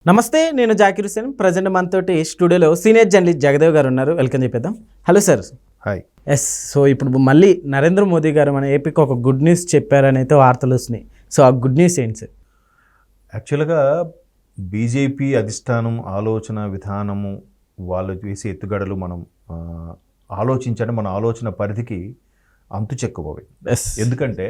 నమస్తే, నేను జాకిర్ హుసేన్. ప్రజెంట్ మనతోటి స్టూడియోలో సీనియర్ జర్నలిస్ట్ జగదేవ్ గారు ఉన్నారు. వెల్కమ్ చెప్పేద్దాం. Hello sir. Hi. Yes. So ఇప్పుడు మళ్ళీ నరేంద్ర మోదీ గారు మన ఏపీకి ఒక గుడ్ న్యూస్ చెప్పారని అయితే వార్తలు వస్తున్నాయి. సో ఆ గుడ్ న్యూస్ ఏంటి సార్? యాక్చువల్గా బీజేపీ అధిష్టానం ఆలోచన విధానము, వాళ్ళు వేసే ఎత్తుగడలు మనం ఆలోచించండి, మన ఆలోచన పరిధికి అంతు చెక్కుపోయి. ఎందుకంటే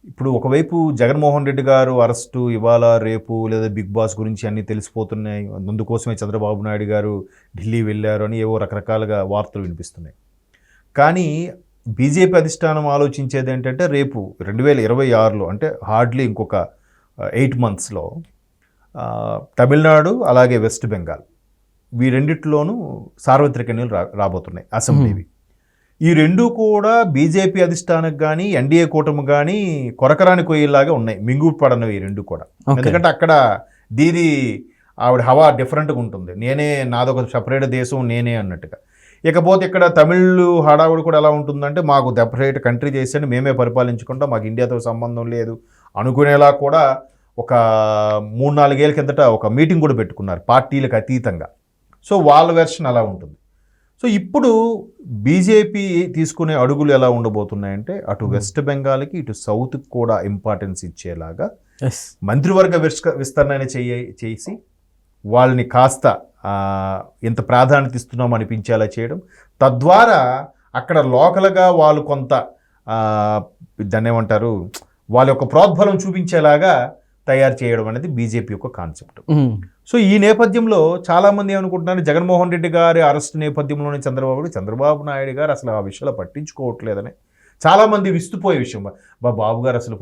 ఇప్పుడు ఒకవైపు జగన్మోహన్ రెడ్డి గారు అరెస్టు ఇవాళ రేపు లేదా బిగ్ బాస్ గురించి అన్నీ తెలిసిపోతున్నాయి, అందుకోసమే చంద్రబాబు నాయుడు గారు ఢిల్లీ వెళ్ళారు అని ఏవో రకరకాలుగా వార్తలు వినిపిస్తున్నాయి. కానీ బీజేపీ అధిష్టానం ఆలోచించేది ఏంటంటే రేపు 2026లో అంటే హార్డ్లీ ఇంకొక 8 monthsలో తమిళనాడు అలాగే వెస్ట్ బెంగాల్ ఈ రెండిట్లోనూ సార్వత్రిక ఎన్నికలు రాబోతున్నాయి, అసెంబ్లీవి. ఈ రెండు కూడా బీజేపీ అధిష్టానికి కానీ ఎన్డీఏ కూటమి కానీ కొరకరాని కొయ్యేలాగా ఉన్నాయి, మింగు పడనవి ఈ రెండు కూడా. ఎందుకంటే అక్కడ దీది ఆవిడ హవా డిఫరెంట్గా ఉంటుంది, నాదొక సపరేట్ దేశం నేనే అన్నట్టుగా. ఇకపోతే ఇక్కడ తమిళ్ హడావుడి కూడా ఎలా ఉంటుందంటే మాకు సెపరేట్ కంట్రీ చేసేది, మేమే పరిపాలించుకుంటాం, మాకు ఇండియాతో సంబంధం లేదు అనుకునేలా కూడా ఒక 3-4 ఏళ్ళ కిందట ఒక మీటింగ్ కూడా పెట్టుకున్నారు పార్టీలకు అతీతంగా. సో వాళ్ళ వెర్షన్ అలా ఉంటుంది. సో ఇప్పుడు బీజేపీ తీసుకునే అడుగులు ఎలా ఉండబోతున్నాయంటే అటు వెస్ట్ బెంగాల్కి ఇటు సౌత్కి కూడా ఇంపార్టెన్స్ ఇచ్చేలాగా మంత్రివర్గ విస్తరణ చేసి వాళ్ళని కాస్త ఎంత ప్రాధాన్యత ఇస్తున్నాం అనిపించేలా చేయడం, తద్వారా అక్కడ లోకల్గా వాళ్ళు కొంత దాన్ని ఏమంటారు వాళ్ళ యొక్క ప్రోద్బలం చూపించేలాగా తయారు చేయడం అనేది బీజేపీ యొక్క కాన్సెప్ట్. సో ఈ నేపథ్యంలో చాలామంది ఏమనుకుంటున్నారు, జగన్మోహన్ రెడ్డి గారి అరెస్ట్ నేపథ్యంలోనే చంద్రబాబు నాయుడు గారు అసలు ఆ విషయాలు పట్టించుకోవట్లేదని చాలామంది విస్తుపోయే విషయం. బాబు గారు అసలు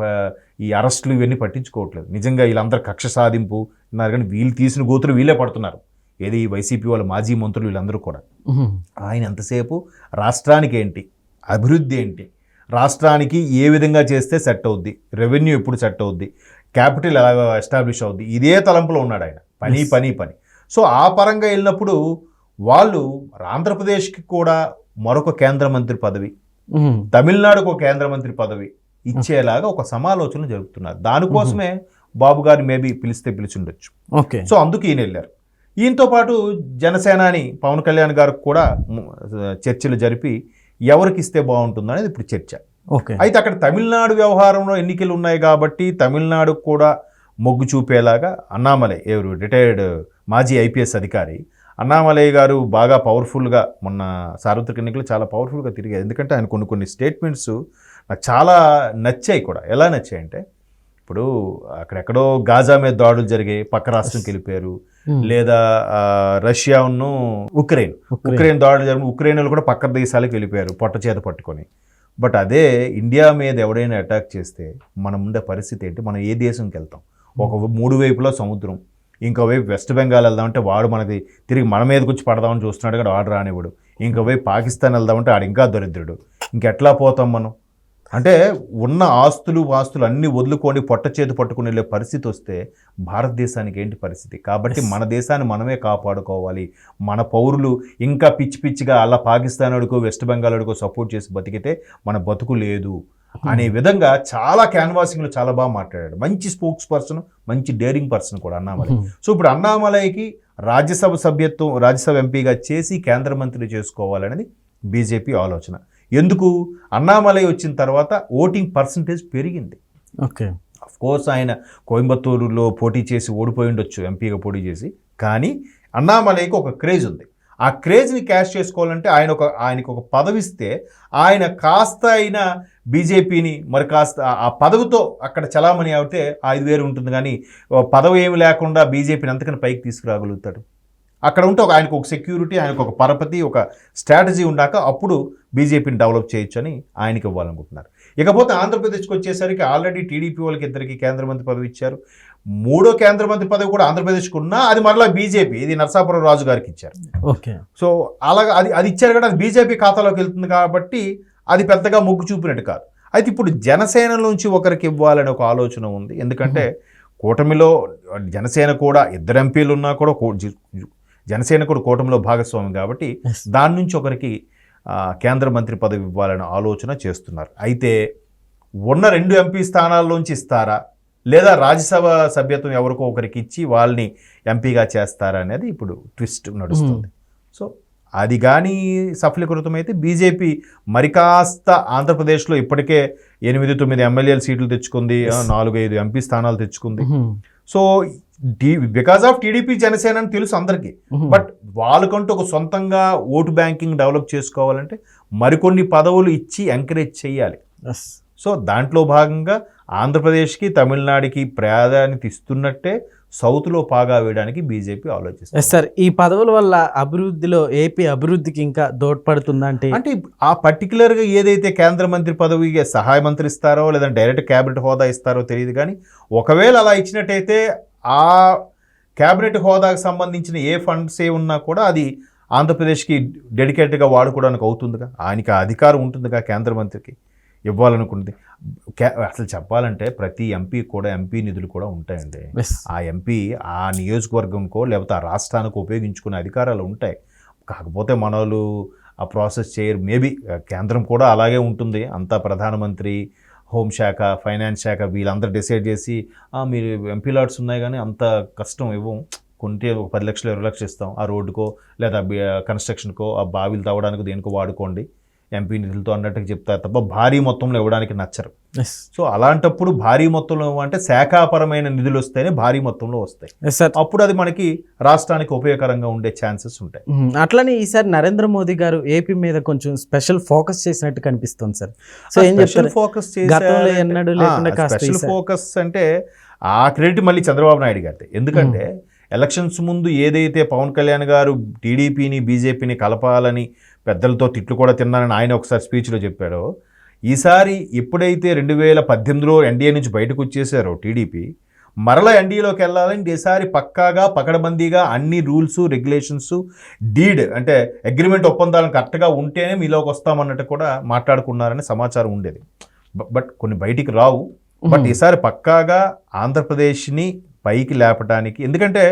ఈ అరెస్టులు ఇవన్నీ పట్టించుకోవట్లేదు, నిజంగా వీళ్ళందరూ కక్ష సాధింపు ఉన్నారు, కానీ వీళ్ళు తీసిన గోతులు వీళ్ళే పడుతున్నారు, ఏది వైసీపీ వాళ్ళ మాజీ మంత్రులు వీళ్ళందరూ కూడా. ఆయన ఎంతసేపు రాష్ట్రానికి ఏంటి, అభివృద్ధి ఏంటి, రాష్ట్రానికి ఏ విధంగా చేస్తే సెట్ అవుద్ది, రెవెన్యూ ఎప్పుడు సెట్ అవుద్ది, క్యాపిటల్ ఎలా ఎస్టాబ్లిష్ అవుద్ది, ఇదే తలంపులో ఉన్నాడు ఆయన. పని. సో ఆ పరంగా వెళ్ళినప్పుడు వాళ్ళు ఆంధ్రప్రదేశ్కి కూడా మరొక కేంద్ర మంత్రి పదవి, తమిళనాడుకు ఒక కేంద్ర మంత్రి పదవి ఇచ్చేలాగా ఒక సమాలోచన జరుపుతున్నారు. దానికోసమే బాబు గారిని మేబీ పిలిచి ఉండొచ్చు. సో అందుకు ఈయన వెళ్ళారు. ఈయనతో పాటు జనసేనాని పవన్ కళ్యాణ్ గారికి కూడా చర్చలు జరిపి ఎవరికి ఇస్తే బాగుంటుందనేది ఇప్పుడు చర్చ. అయితే అక్కడ తమిళనాడు వ్యవహారంలో ఎన్నికలు ఉన్నాయి కాబట్టి తమిళనాడుకు కూడా మొగ్గు చూపేలాగా అన్నామలై, ఎవరు రిటైర్డ్ మాజీ ఐపీఎస్ అధికారి అన్నామలై గారు బాగా పవర్ఫుల్గా మొన్న సార్వత్రిక ఎన్నికలు చాలా పవర్ఫుల్గా తిరిగారు. ఎందుకంటే ఆయన కొన్ని స్టేట్మెంట్స్ నాకు చాలా నచ్చాయి కూడా. ఎలా నచ్చాయంటే, ఇప్పుడు అక్కడెక్కడో గాజా మీద దాడులు జరిగాయి, పక్క రాష్ట్రంకి వెళ్ళిపోయారు, లేదా రష్యాను ఉక్రెయిన్ దాడులు జరిగి ఉక్రెయిన్లు కూడా పక్క దేశాలకు వెళ్ళిపోయారు పొట్ట చేత పట్టుకొని. బట్ అదే ఇండియా మీద ఎవడైనా అటాక్ చేస్తే మనం ఉండే పరిస్థితి ఏంటి, మనం ఏ దేశంకి వెళ్తాం? ఒక 3 వైపులో సముద్రం, ఇంకోవైపు వెస్ట్ బెంగాల్ వెళ్దామంటే వాడు మనకి తిరిగి మన మీదకి వచ్చి పడదామని చూస్తున్నాడు కదా, వాడు రానివాడు. ఇంకోవైపు పాకిస్తాన్ వెళ్దామంటే ఆడు ఇంకా దరిద్రుడు. ఇంకెట్లా పోతాం మనం? అంటే ఉన్న ఆస్తులు అన్నీ వదులుకొని పొట్ట చేతి పట్టుకుని వెళ్ళే పరిస్థితి వస్తే భారతదేశానికి ఏంటి పరిస్థితి? కాబట్టి మన దేశాన్ని మనమే కాపాడుకోవాలి. మన పౌరులు ఇంకా పిచ్చిగా అలా పాకిస్తాన్ వాడికో వెస్ట్ బెంగాల్ వాడికో సపోర్ట్ చేసి బతికితే మన బతుకు లేదు అనే విధంగా చాలా క్యాన్వాసింగ్లో చాలా బాగా మాట్లాడాడు. మంచి స్పోక్స్ పర్సన్, మంచి డేరింగ్ పర్సన్ కూడా అన్నామలై. సో ఇప్పుడు అన్నామలైకి రాజ్యసభ ఎంపీగా చేసి కేంద్ర మంత్రి చేసుకోవాలనేది బీజేపీ ఆలోచన. ఎందుకు? అన్నామలై వచ్చిన తర్వాత ఓటింగ్ పర్సంటేజ్ పెరిగింది. అఫ్ కోర్స్ ఆయన కోయంబత్తూరులో పోటీ చేసి ఓడిపోయి ఉండొచ్చు, ఎంపీగా పోటీ చేసి, కానీ అన్నామలైకి ఒక క్రేజ్ ఉంది. ఆ క్రేజ్ని క్యాష్ చేసుకోవాలంటే ఆయనకు ఒక పదవి ఇస్తే ఆయన కాస్త అయినా బీజేపీని మరి కాస్త ఆ పదవితో అక్కడ చలామణి అవుతే 5,000 ఉంటుంది, కానీ పదవి ఏమి లేకుండా బీజేపీని అంతకని పైకి తీసుకురాగలుగుతాడు. అక్కడ ఉంటే ఆయనకు ఒక సెక్యూరిటీ, ఆయనకు ఒక పరపతి, ఒక స్ట్రాటజీ ఉండాక అప్పుడు బీజేపీని డెవలప్ చేయొచ్చు అని ఆయనకి ఇవ్వాలనుకుంటున్నారు. ఇకపోతే ఆంధ్రప్రదేశ్కి వచ్చేసరికి ఆల్రెడీ టీడీపీ వాళ్ళకి 2 కేంద్ర మంత్రి పదవి ఇచ్చారు. 3వ కేంద్ర మంత్రి పదవి కూడా ఆంధ్రప్రదేశ్కి ఉన్నా అది మరలా బీజేపీ, ఇది నరసాపురం రాజు గారికి ఇచ్చారు. సో అలాగా అది ఇచ్చారు కదా, అది బీజేపీ ఖాతాలోకి వెళ్తుంది కాబట్టి అది పెద్దగా మొగ్గు చూపినట్టు కాదు. అయితే ఇప్పుడు జనసేన నుంచి ఒకరికి ఇవ్వాలని ఒక ఆలోచన ఉంది. ఎందుకంటే కూటమిలో జనసేన కూడా 2 ఎంపీలు ఉన్నా కూడా జనసేన కూడా కూటమిలో భాగస్వామి కాబట్టి దాని నుంచి ఒకరికి కేంద్ర మంత్రి పదవి ఇవ్వాలనే ఆలోచన చేస్తున్నారు. అయితే ఉన్న 2 ఎంపీ స్థానాల్లోంచి ఇస్తారా, లేదా రాజ్యసభ సభ్యత్వం ఎవరికో ఒకరికి ఇచ్చి వాళ్ళని ఎంపీగా చేస్తారా అనేది ఇప్పుడు ట్విస్ట్ నడుస్తుంది. సో అది కానీ సఫలీకృతమైతే బీజేపీ మరి కాస్త ఆంధ్రప్రదేశ్లో ఇప్పటికే 8-9 ఎమ్మెల్యేల సీట్లు తెచ్చుకుంది, 4-5 ఎంపీ స్థానాలు తెచ్చుకుంది. So because of TDP Janasena అని తెలుసు అందరికీ. బట్ వాళ్ళకంటూ ఒక సొంతంగా ఓటు బ్యాంకింగ్ డెవలప్ చేసుకోవాలంటే మరికొన్ని పదవులు ఇచ్చి ఎంకరేజ్ చేయాలి. సో దాంట్లో భాగంగా ఆంధ్రప్రదేశ్కి తమిళనాడుకి ప్రాధాన్యత ఇస్తున్నట్టే సౌత్లో పాగా వేయడానికి బీజేపీ ఆలోచిస్తుంది. సార్, ఈ పదవుల వల్ల అభివృద్ధిలో ఏపీ అభివృద్ధికి ఇంకా దోడ్పడుతుందా అంటే ఆ పర్టికులర్గా ఏదైతే కేంద్ర మంత్రి పదవికి సహాయ మంత్రి ఇస్తారో లేదా డైరెక్ట్ క్యాబినెట్ హోదా ఇస్తారో తెలియదు. కానీ ఒకవేళ అలా ఇచ్చినట్టయితే ఆ క్యాబినెట్ హోదాకు సంబంధించిన ఏ ఫండ్స్ ఏ ఉన్నా కూడా అది ఆంధ్రప్రదేశ్కి డెడికేటెడ్గా వాడుకోవడానికి అవుతుందిగా, ఆయనకి ఆ అధికారం ఉంటుందిగా కేంద్ర మంత్రికి ఇవ్వాలనుకుంది. అసలు చెప్పాలంటే ప్రతి ఎంపీ కూడా ఎంపీ నిధులు కూడా ఉంటాయండి. ఆ ఎంపీ ఆ నియోజకవర్గంకో లేకపోతే ఆ రాష్ట్రానికి ఉపయోగించుకునే అధికారాలు ఉంటాయి. కాకపోతే మన వాళ్ళు ఆ ప్రాసెస్ చేయరు. మేబీ కేంద్రం కూడా అలాగే ఉంటుంది. అంతా ప్రధానమంత్రి, హోంశాఖ, ఫైనాన్స్ శాఖ వీళ్ళందరూ డిసైడ్ చేసి మీరు ఎంపీ లాట్స్ ఉన్నాయి కానీ అంత కష్టం ఇవ్వం, కొంటే ఒక 10 లక్షలు 20 లక్షలు ఇస్తాం, ఆ రోడ్డుకో లేదా కన్స్ట్రక్షన్కో ఆ బావిలు తవ్వడానికి దేనికో వాడుకోండి ఎంపీ నిధులతో అన్నట్టుగా చెప్తారు తప్ప భారీ మొత్తంలో ఇవ్వడానికి నచ్చరు. సో అలాంటప్పుడు భారీ మొత్తంలో అంటే శాఖాపరమైన నిధులు వస్తేనే భారీ మొత్తంలో వస్తాయి. అప్పుడు అది మనకి రాష్ట్రానికి ఉపయోగకరంగా ఉండే ఛాన్సెస్ ఉంటాయి. అట్లనే ఈసారి నరేంద్ర మోదీ గారు ఏపీ మీద కొంచెం స్పెషల్ ఫోకస్ చేసినట్టు కనిపిస్తుంది సార్. సో ఏం చెప్తారు? ఫోకస్ స్పెషల్ ఫోకస్ అంటే ఆ క్రెడిట్ మళ్ళీ చంద్రబాబు నాయుడు గారి. ఎందుకంటే ఎలక్షన్స్ ముందు ఏదైతే పవన్ కళ్యాణ్ గారు టీడీపీని బీజేపీని కలపాలని పెద్దలతో తిట్లు కూడా తిన్నానని ఆయన ఒకసారి స్పీచ్లో చెప్పాడో, ఈసారి ఎప్పుడైతే 2018లో ఎన్డీఏ నుంచి బయటకు వచ్చేసారో టీడీపీ, మరలా ఎన్డీఏలోకి వెళ్ళాలని ఈసారి పక్కాగా పకడ్బందీగా అన్ని రూల్స్ రెగ్యులేషన్స్ అంటే అగ్రిమెంట్ ఒప్పందాలను కరెక్ట్గా ఉంటేనే మీలోకి వస్తామన్నట్టు కూడా మాట్లాడుకున్నారని సమాచారం ఉండేది. బట్ కొన్ని బయటికి రావు. బట్ ఈసారి పక్కాగా ఆంధ్రప్రదేశ్ని పైకి లేపడానికి, ఎందుకంటే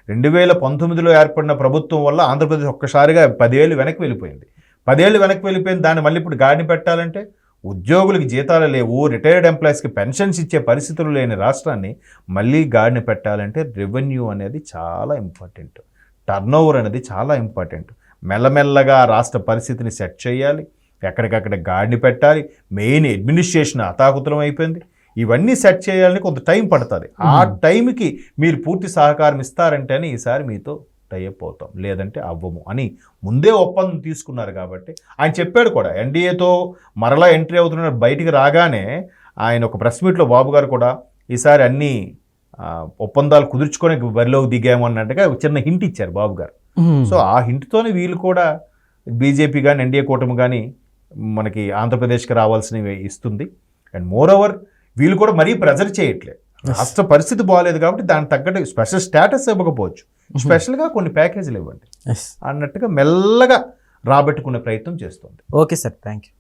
2019లో ఏర్పడిన ప్రభుత్వం వల్ల ఆంధ్రప్రదేశ్ ఒక్కసారిగా 10 ఏళ్ళు వెనక్కి వెళ్ళిపోయింది. 10 ఏళ్ళు వెనక్కి వెళ్ళిపోయింది. దాన్ని మళ్ళీ ఇప్పుడు గాడిని పెట్టాలంటే ఉద్యోగులకి జీతాలు లేవు, రిటైర్డ్ ఎంప్లాయీస్కి పెన్షన్స్ ఇచ్చే పరిస్థితులు లేని రాష్ట్రాన్ని మళ్ళీ గాడిని పెట్టాలంటే రెవెన్యూ అనేది చాలా ఇంపార్టెంట్, టర్నోవర్ అనేది చాలా ఇంపార్టెంట్. మెల్లమెల్లగా రాష్ట్ర పరిస్థితిని సెట్ చేయాలి, ఎక్కడికక్కడ గాడిని పెట్టాలి. మెయిన్ అడ్మినిస్ట్రేషన్ అతాకుతలం అయిపోయింది. ఇవన్నీ సెట్ చేయాలని కొంత టైం పడుతుంది. ఆ టైంకి మీరు పూర్తి సహకారం ఇస్తారంటేనే ఈసారి మీతో టైఅప్ అవుతాం, లేదంటే అవ్వము అని ముందే ఒప్పందం తీసుకున్నారు. కాబట్టి ఆయన చెప్పాడు కూడా, ఎన్డీఏతో మరలా ఎంట్రీ అవుతున్నారు. బయటికి రాగానే ఆయన ఒక ప్రెస్ మీట్లో బాబు గారు కూడా ఈసారి అన్ని ఒప్పందాలు కుదుర్చుకొని బరిలోకి దిగాము అన్నట్టుగా చిన్న హింట్ ఇచ్చారు బాబు గారు. సో ఆ హింట్తోనే వీళ్ళు కూడా బీజేపీ కానీ ఎన్డీఏ కూటమి కానీ మనకి ఆంధ్రప్రదేశ్కి రావాల్సినవి ఇస్తుంది. అండ్ మోర్ ఓవర్ వీళ్ళు కూడా మరీ ప్రెజర్ చేయట్లేదు. రాష్ట్ర పరిస్థితి బాగాలేదు కాబట్టి దానికి తగ్గట్టు స్పెషల్ స్టేటస్ ఇవ్వకపోవచ్చు, స్పెషల్గా కొన్ని ప్యాకేజీలు ఇవ్వండి అన్నట్టుగా మెల్లగా రాబట్టుకునే ప్రయత్నం చేస్తుంది. Okay sir, thank you.